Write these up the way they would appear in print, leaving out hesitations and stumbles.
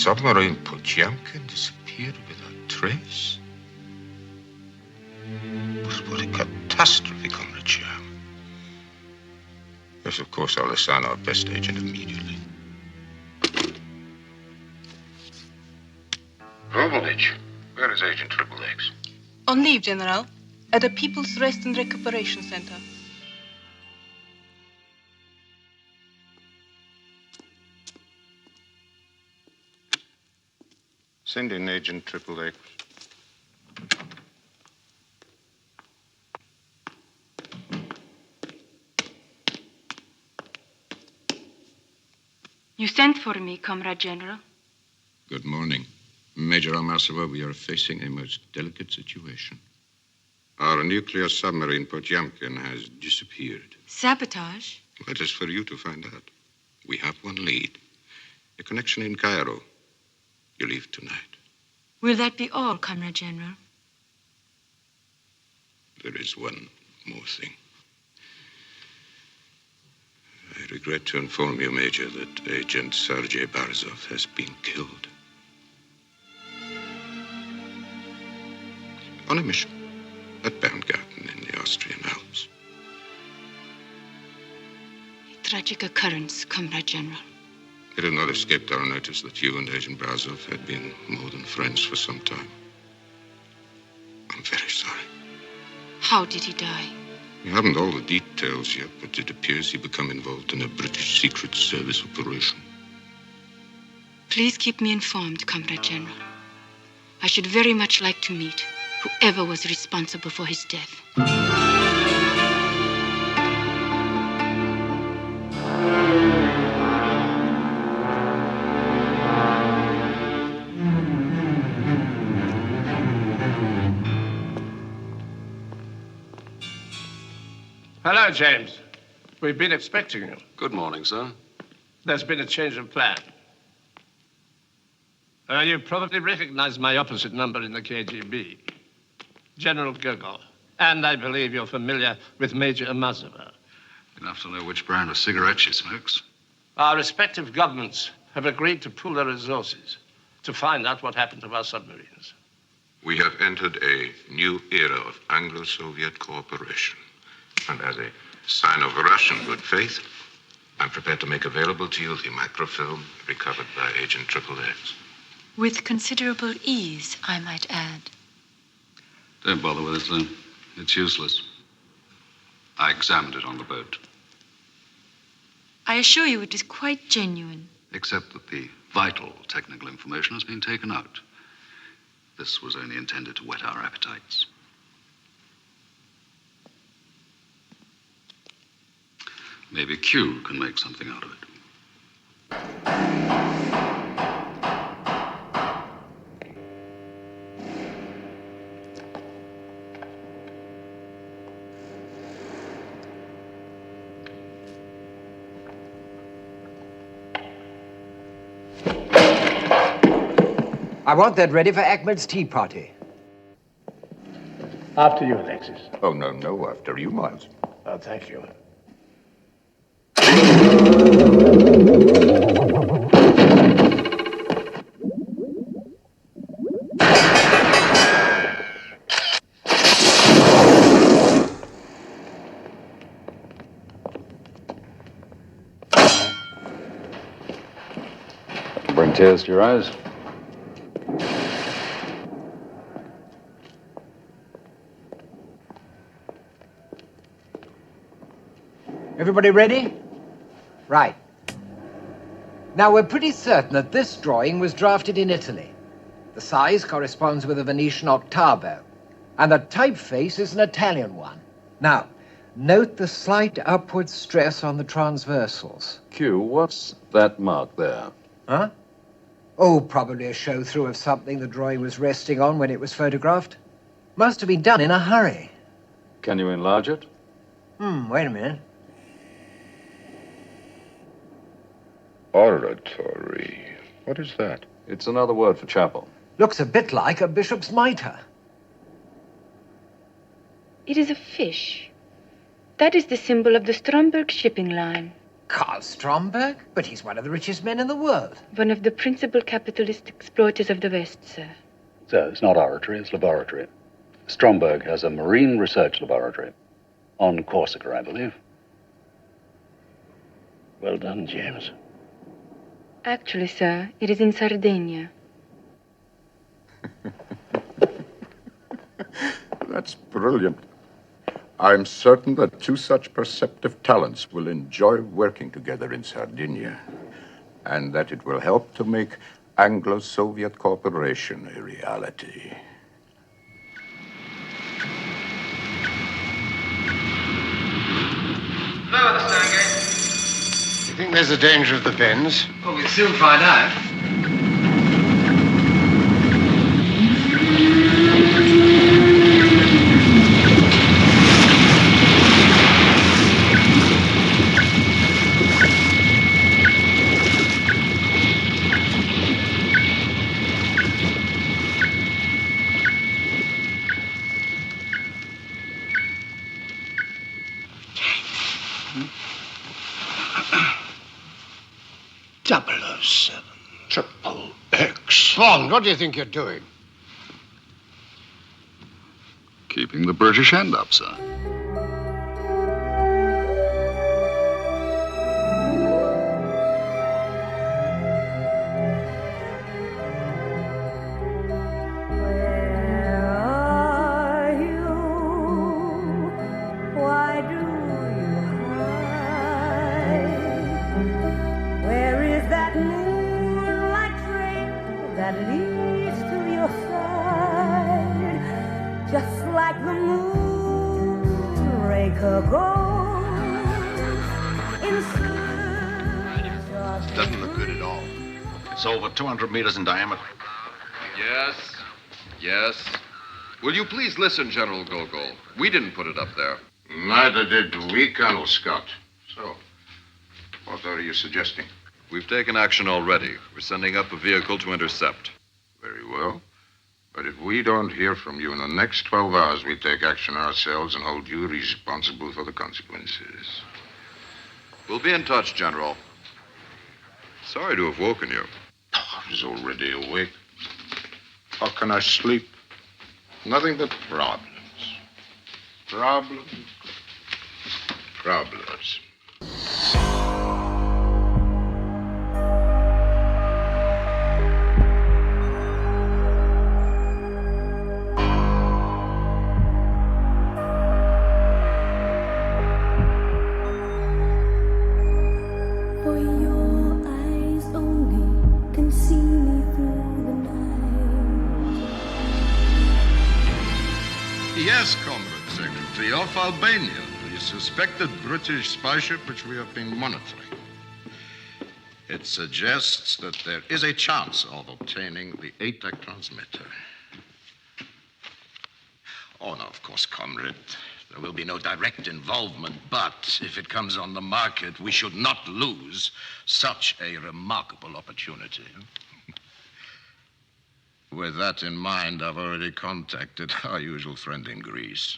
submarine Potemkin disappeared without trace? What a catastrophe, Comrade Sherm. Yes, of course, I'll assign our best agent immediately. Robolich, where is Agent Triple X? On leave, General. At the People's Rest and Recuperation Center. Send in Agent Triple X. You sent for me, Comrade General. Good morning. Major Amasova, we are facing a most delicate situation. Our nuclear submarine Potemkin has disappeared. Sabotage? That is for you to find out. We have one lead. A connection in Cairo. You leave tonight. Will that be all, Comrade General? There is one more thing. I regret to inform you, Major, that Agent Sergei Barzov has been killed. On a mission at Berngarten in the Austrian Alps. A tragic occurrence, Comrade General. It had not escaped our notice that you and Agent Barzov had been more than friends for some time. I'm very sorry. How did he die? We haven't all the details yet, but it appears he became involved in a British Secret Service operation. Please keep me informed, Comrade General. I should very much like to meet whoever was responsible for his death. Hello, James. We've been expecting you. Good morning, sir. There's been a change of plan. You probably recognize my opposite number in the KGB. General Gogol. And I believe you're familiar with Major Amazova. Enough to know which brand of cigarette she smokes. Our respective governments have agreed to pool their resources to find out what happened to our submarines. We have entered a new era of Anglo-Soviet cooperation. And as a sign of Russian good faith, I'm prepared to make available to you the microfilm recovered by Agent Triple X. With considerable ease, I might add. Don't bother with it, Lynn. It's useless. I examined it on the boat. I assure you it is quite genuine. Except that the vital technical information has been taken out. This was only intended to whet our appetites. Maybe Q can make something out of it. I want that ready for Ahmed's tea party. After you, Alexis. Oh, no, after you, Miles. Oh, thank you. Bring tears to your eyes. Everybody ready? Right. Now, we're pretty certain that this drawing was drafted in Italy. The size corresponds with a Venetian octavo, and the typeface is an Italian one. Now, note the slight upward stress on the transversals. Q, what's that mark there? Huh? Oh, probably a show-through of something the drawing was resting on when it was photographed. Must have been done in a hurry. Can you enlarge it? Wait a minute. Oratory. What is that? It's another word for chapel. Looks a bit like a bishop's mitre. It is a fish. That is the symbol of the Stromberg shipping line. Carl Stromberg? But he's one of the richest men in the world. One of the principal capitalist exploiters of the West, sir. Sir, it's not oratory, it's laboratory. Stromberg has a marine research laboratory. On Corsica, I believe. Well done, James. Actually, sir, it is in Sardinia. That's brilliant. I'm certain that two such perceptive talents will enjoy working together in Sardinia, and that it will help to make Anglo-Soviet cooperation a reality. Lower the stern gate. You think there's a danger of the bends? Well, we'll soon find out. .007, triple X. Bond, what do you think you're doing? Keeping the British hand up, sir. Just like the Moonraker goes in search of... Doesn't look good at all. It's over 200 meters in diameter. Yes, yes. Will you please listen, General Gogol? We didn't put it up there. Neither did we, Colonel Scott. So, what are you suggesting? We've taken action already. We're sending up a vehicle to intercept. Very well. But if we don't hear from you in the next 12 hours, we take action ourselves and hold you responsible for the consequences. We'll be in touch, General. Sorry to have woken you. Oh, I was already awake. How can I sleep? Nothing but problems. Problems. Problems. Yes, Comrade Secretary, off Albania, the suspected British spy ship which we have been monitoring. It suggests that there is a chance of obtaining the ATAC transmitter. Oh, no, of course, Comrade. There will be no direct involvement, but if it comes on the market, we should not lose such a remarkable opportunity. With that in mind, I've already contacted our usual friend in Greece.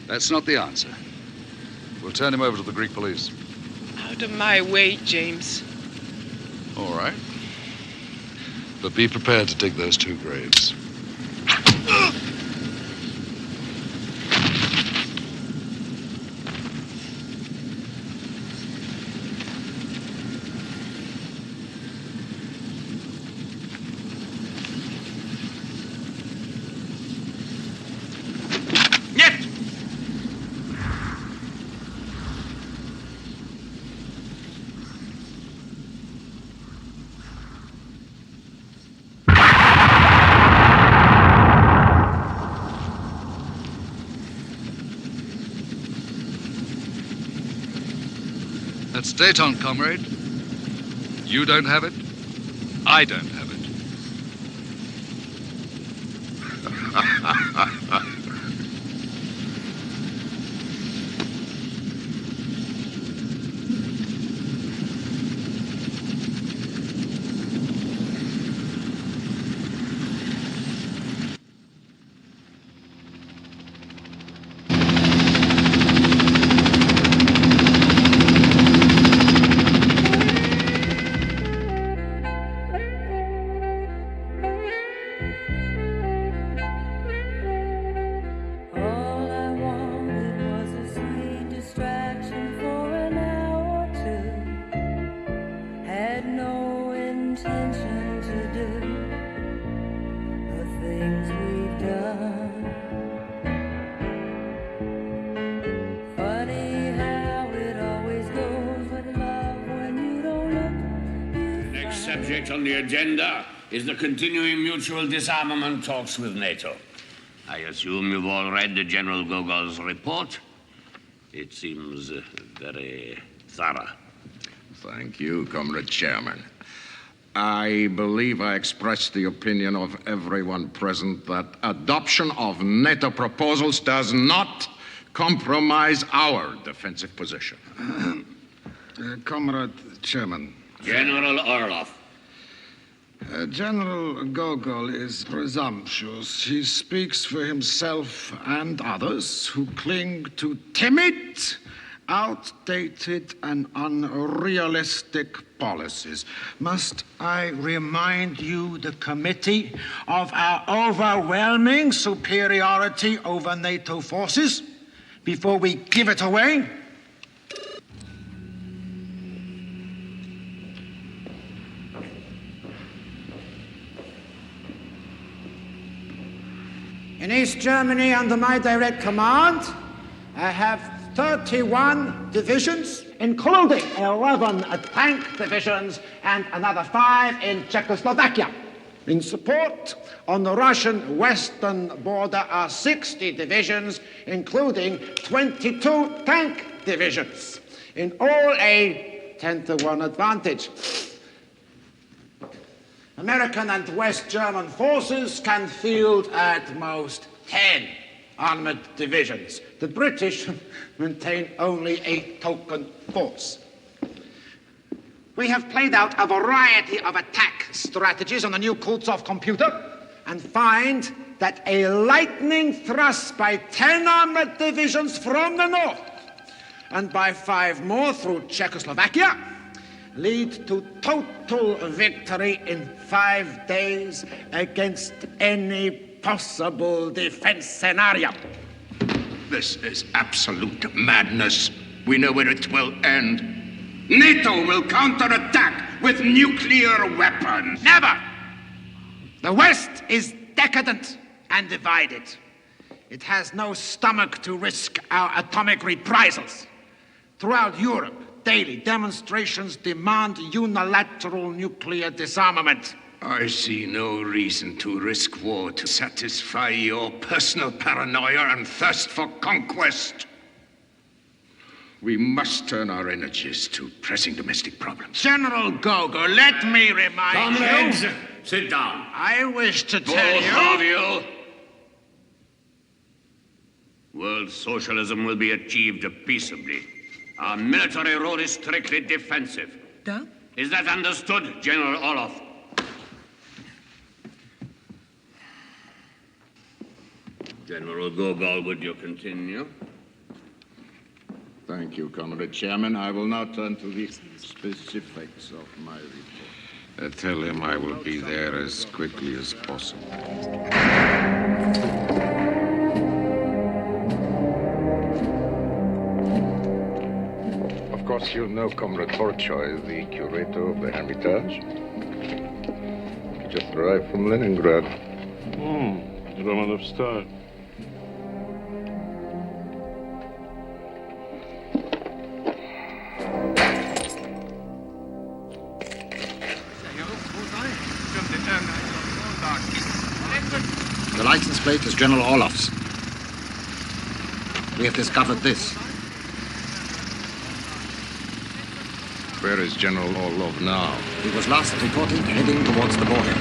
That's not the answer. We'll turn him over to the Greek police. Out of my way, James. All right. But be prepared to dig those two graves. Straight on, comrade. You don't have it. I don't have it. All I wanted was a sweet distraction for an hour or two. Had no intention to do the things we've done. Funny how it always goes with love when you don't look. Next subject on the agenda is the continuing mutual disarmament talks with NATO. I assume you've all read General Gogol's report. It seems very thorough. Thank you, Comrade Chairman. I believe I expressed the opinion of everyone present that adoption of NATO proposals does not compromise our defensive position. Comrade Chairman. General Orloff. General Gogol is presumptuous. He speaks for himself and others who cling to timid, outdated, and unrealistic policies. Must I remind you, the committee, of our overwhelming superiority over NATO forces before we give it away? In East Germany, under my direct command, I have 31 divisions, including 11 tank divisions and another 5 in Czechoslovakia. In support, on the Russian western border are 60 divisions, including 22 tank divisions. In all, a 10-to-1 advantage. American and West German forces can field at most 10 armored divisions. The British maintain only a token force. We have played out a variety of attack strategies on the new Kuznetsov computer and find that a lightning thrust by 10 armored divisions from the north and by 5 more through Czechoslovakia lead to total victory in 5 days against any possible defense scenario. This is absolute madness. We know where it will end. NATO will counterattack with nuclear weapons. Never! The West is decadent and divided. It has no stomach to risk our atomic reprisals. Throughout Europe, daily demonstrations demand unilateral nuclear disarmament. I see no reason to risk war to satisfy your personal paranoia and thirst for conquest. We must turn our energies to pressing domestic problems. General Gogol, let me remind Comrades, you... sit down. I wish to tell you... Both of you. World socialism will be achieved peaceably. Our military role is strictly defensive. Да? Is that understood, General Orloff? General Gogol, would you continue? Thank you, Comrade Chairman. I will now turn to the specifics of my report. Tell him I will be there as quickly as possible. Of course, you know Comrade Torchoy, the curator of the Hermitage. He just arrived from Leningrad. Roman of style. The license plate is General Orloff's. We have discovered this. Where is General Orlov now? He was last reported heading towards the border.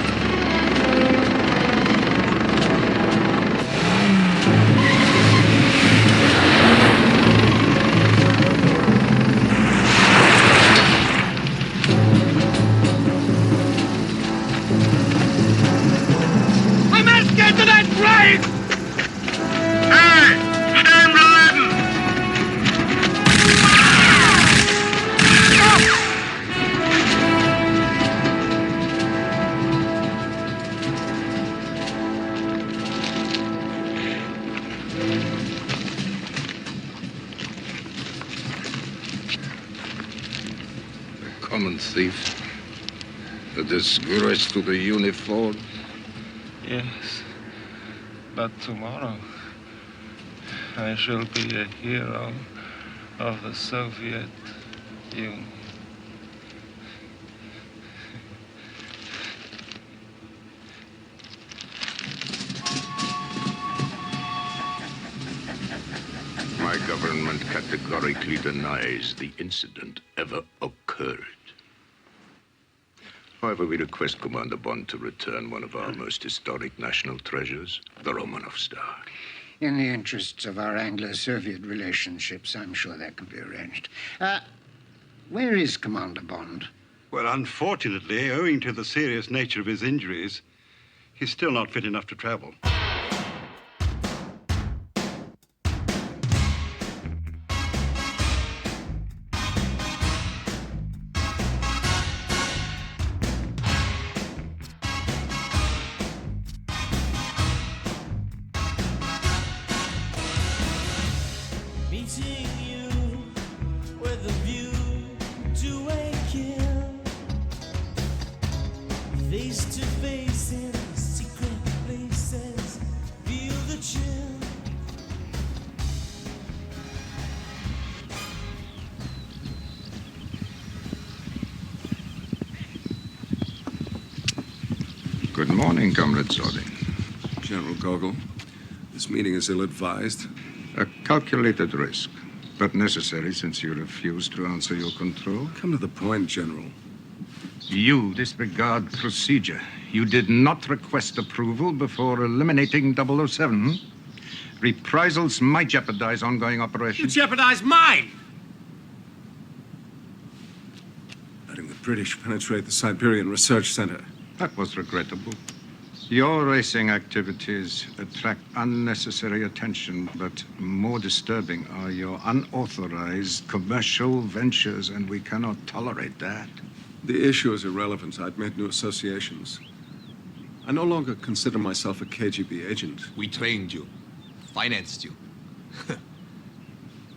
I must get to that train! Hey! Stand riding! A common thief. A disgrace to the uniform. Yes, but tomorrow I shall be a hero of the Soviet Union. My government categorically denies the incident ever occurred. However, we request Commander Bond to return one of our most historic national treasures, the Romanov Star. In the interests of our Anglo-Soviet relationships, I'm sure that can be arranged. Where is Commander Bond? Well, unfortunately, owing to the serious nature of his injuries, he's still not fit enough to travel. Meeting you with a view to a kill. Face to face in secret places, feel the chill. Good morning, Comrade Zodin. General Gogol, this meeting is ill-advised. A calculated risk, but necessary since you refuse to answer your control. Come to the point, General. You disregard procedure. You did not request approval before eliminating 007. Reprisals might jeopardize ongoing You operations. jeopardize mine! Letting the British penetrate the Siberian Research Center. That was regrettable. Your racing activities attract unnecessary attention, but more disturbing are your unauthorized commercial ventures, and we cannot tolerate that. The issue is irrelevant. I'd made new associations. I no longer consider myself a KGB agent. We trained you, financed you.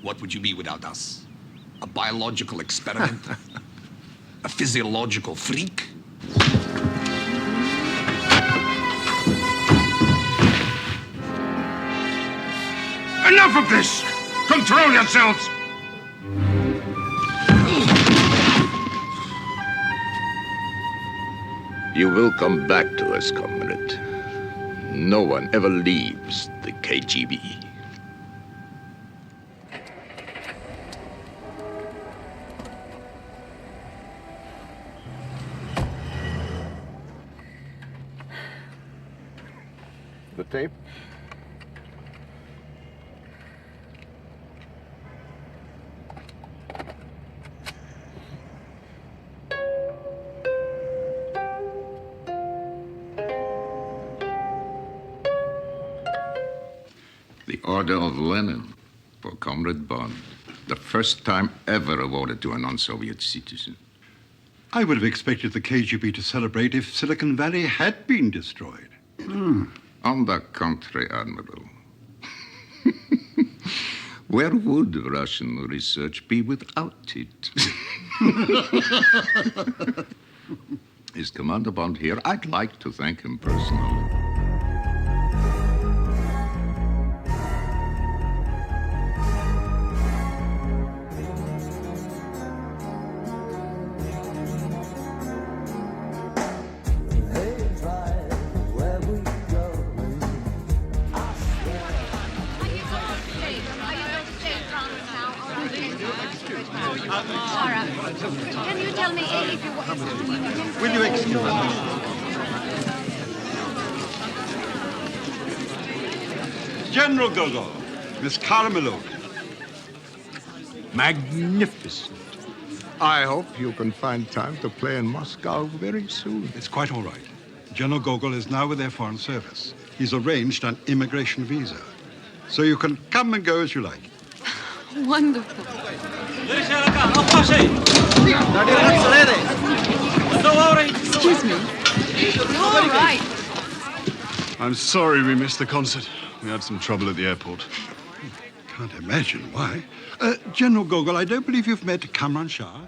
What would you be without us? A biological experiment? A physiological freak? Enough of this! Control yourselves! You will come back to us, comrade. No one ever leaves the KGB. The tape? The Order of Lenin for Comrade Bond. The first time ever awarded to a non-Soviet citizen. I would have expected the KGB to celebrate if Silicon Valley had been destroyed. On the contrary, Admiral. Where would Russian research be without it? Is Commander Bond here? I'd like to thank him personally. General Gogol, Miss Caramello. Magnificent. I hope you can find time to play in Moscow very soon. It's quite all right. General Gogol is now with their foreign service. He's arranged an immigration visa. So you can come and go as you like. Wonderful. Excuse me. All right. I'm sorry we missed the concert. We had some trouble at the airport. Can't imagine why. General Gogol, I don't believe you've met Kamran Shah.